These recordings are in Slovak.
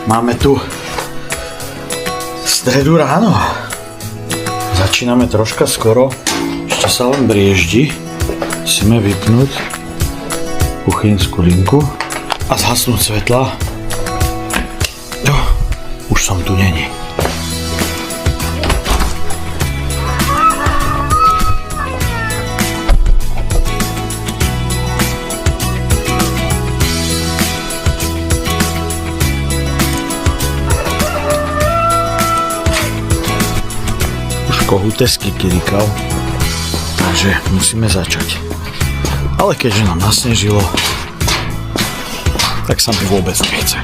Máme tu stredu ráno. Začíname troška skoro, ešte sa len brieždi. Musíme vypnúť kuchynskú linku a zhasnúť svetla. Už som tu není. Kohutesky kirikal, takže musíme začať. Ale keďže nám nasnežilo, tak sa mi vôbec nechce.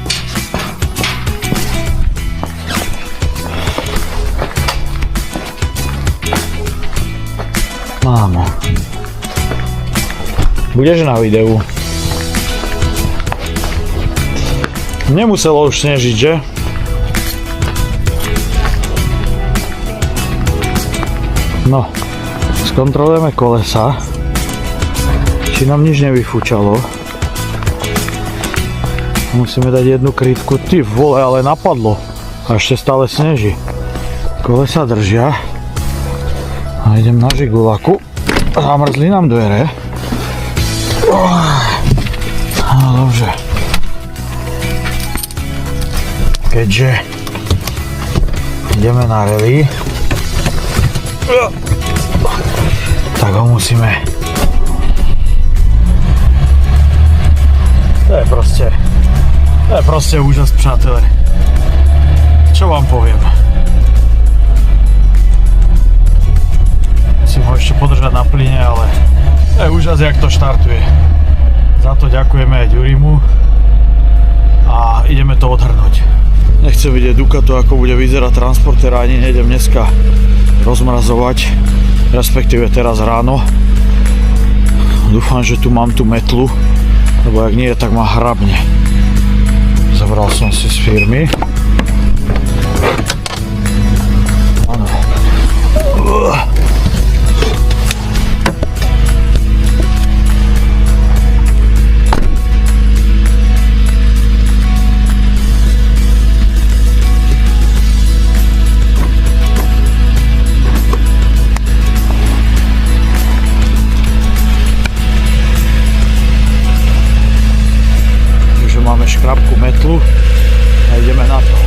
Mámo, budeš na videu? Nemuselo už snežiť, že? No, skontrolujeme kolesa, či nám nič nevyfúčalo. Musíme dať jednu krytku. Ty vole, ale napadlo. A ešte stále sneží. Kolesa držia. A idem na žigulaku. Zamrzli nám dvere. No dobře. Keďže ideme na rally, tak ho musíme. To je proste úžas, přátelé. Čo vám poviem? Musím ho ešte podržať na plyne, ale to je úžas, jak to štartuje. Za to ďakujeme aj Ďurimu a ideme to odhrnúť. Nechcem vidieť Ducatu, ako bude vyzerať transportér, ani nejdem dneska rozmrazovať, respektíve teraz ráno. Dúfam, že tu mám tú metlu, lebo ak nie, tak ma hrabne. Zabral som si z firmy. Áno. Škrabku metlu a ideme na to.